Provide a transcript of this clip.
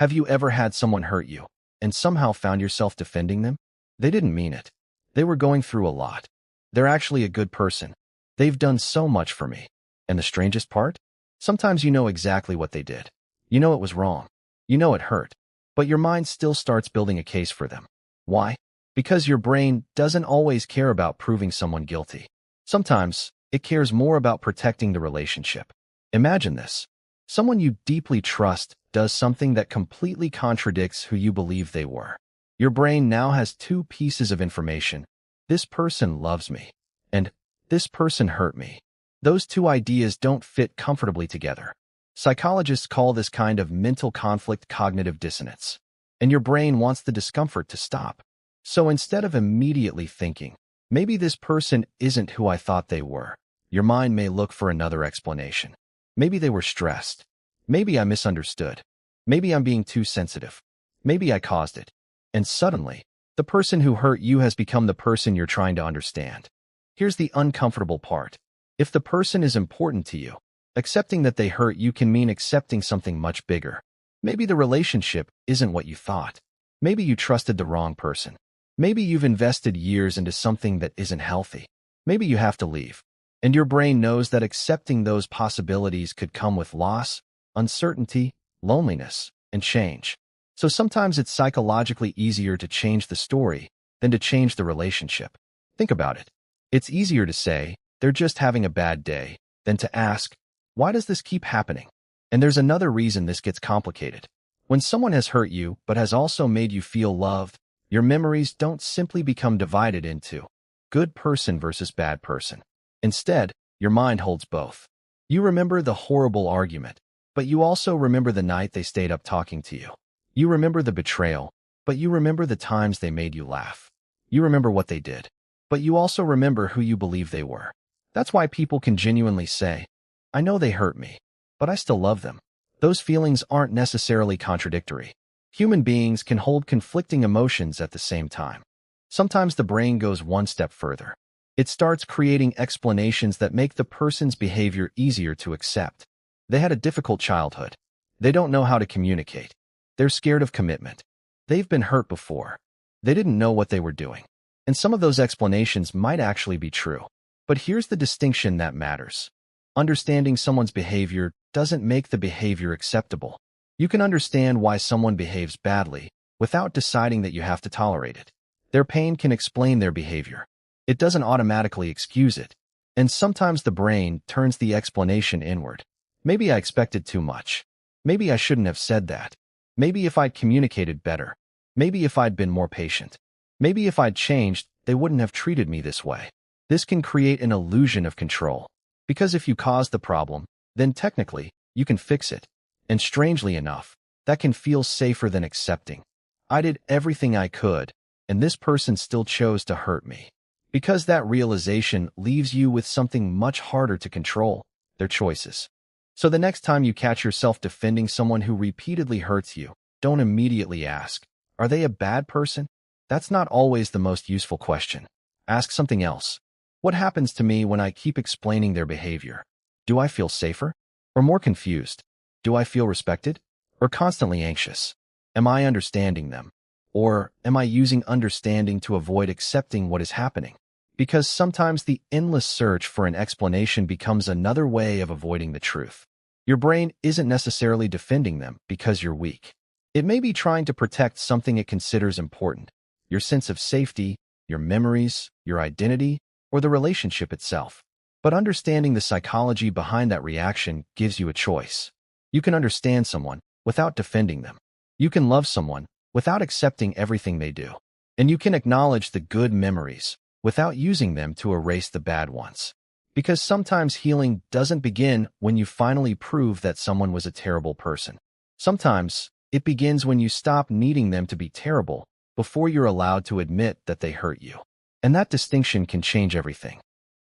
Have you ever had someone hurt you and somehow found yourself defending them? They didn't mean it. They were going through a lot. They're actually a good person. They've done so much for me. And the strangest part? Sometimes you know exactly what they did. You know it was wrong. You know it hurt. But your mind still starts building a case for them. Why? Because your brain doesn't always care about proving someone guilty. Sometimes it cares more about protecting the relationship. Imagine this. Someone you deeply trust does something that completely contradicts who you believe they were. Your brain now has two pieces of information. This person loves me, and this person hurt me. Those two ideas don't fit comfortably together. Psychologists call this kind of mental conflict cognitive dissonance, and your brain wants the discomfort to stop. So instead of immediately thinking, maybe this person isn't who I thought they were, your mind may look for another explanation. Maybe they were stressed. Maybe I misunderstood. Maybe I'm being too sensitive. Maybe I caused it. And suddenly, the person who hurt you has become the person you're trying to understand. Here's the uncomfortable part. If the person is important to you, accepting that they hurt you can mean accepting something much bigger. Maybe the relationship isn't what you thought. Maybe you trusted the wrong person. Maybe you've invested years into something that isn't healthy. Maybe you have to leave. And your brain knows that accepting those possibilities could come with loss, uncertainty, loneliness, and change. So sometimes it's psychologically easier to change the story than to change the relationship. Think about it. It's easier to say, they're just having a bad day, than to ask, why does this keep happening? And there's another reason this gets complicated. When someone has hurt you but has also made you feel loved, your memories don't simply become divided into good person versus bad person. Instead, your mind holds both. You remember the horrible argument, but you also remember the night they stayed up talking to you. You remember the betrayal, but you remember the times they made you laugh. You remember what they did, but you also remember who you believe they were. That's why people can genuinely say, I know they hurt me, but I still love them. Those feelings aren't necessarily contradictory. Human beings can hold conflicting emotions at the same time. Sometimes the brain goes one step further. It starts creating explanations that make the person's behavior easier to accept. They had a difficult childhood. They don't know how to communicate. They're scared of commitment. They've been hurt before. They didn't know what they were doing. And some of those explanations might actually be true. But here's the distinction that matters. Understanding someone's behavior doesn't make the behavior acceptable. You can understand why someone behaves badly without deciding that you have to tolerate it. Their pain can explain their behavior. It doesn't automatically excuse it. And sometimes the brain turns the explanation inward. Maybe I expected too much. Maybe I shouldn't have said that. Maybe if I'd communicated better. Maybe if I'd been more patient. Maybe if I'd changed, they wouldn't have treated me this way. This can create an illusion of control. Because if you caused the problem, then technically, you can fix it. And strangely enough, that can feel safer than accepting. I did everything I could, and this person still chose to hurt me. Because that realization leaves you with something much harder to control, their choices. So the next time you catch yourself defending someone who repeatedly hurts you, don't immediately ask, are they a bad person? That's not always the most useful question. Ask something else. What happens to me when I keep explaining their behavior? Do I feel safer? Or more confused? Do I feel respected? Or constantly anxious? Am I understanding them? Or am I using understanding to avoid accepting what is happening? Because sometimes the endless search for an explanation becomes another way of avoiding the truth. Your brain isn't necessarily defending them because you're weak. It may be trying to protect something it considers important, your sense of safety, your memories, your identity, or the relationship itself. But understanding the psychology behind that reaction gives you a choice. You can understand someone without defending them. You can love someone without accepting everything they do. And you can acknowledge the good memories without using them to erase the bad ones. Because sometimes healing doesn't begin when you finally prove that someone was a terrible person. Sometimes it begins when you stop needing them to be terrible before you're allowed to admit that they hurt you. And that distinction can change everything.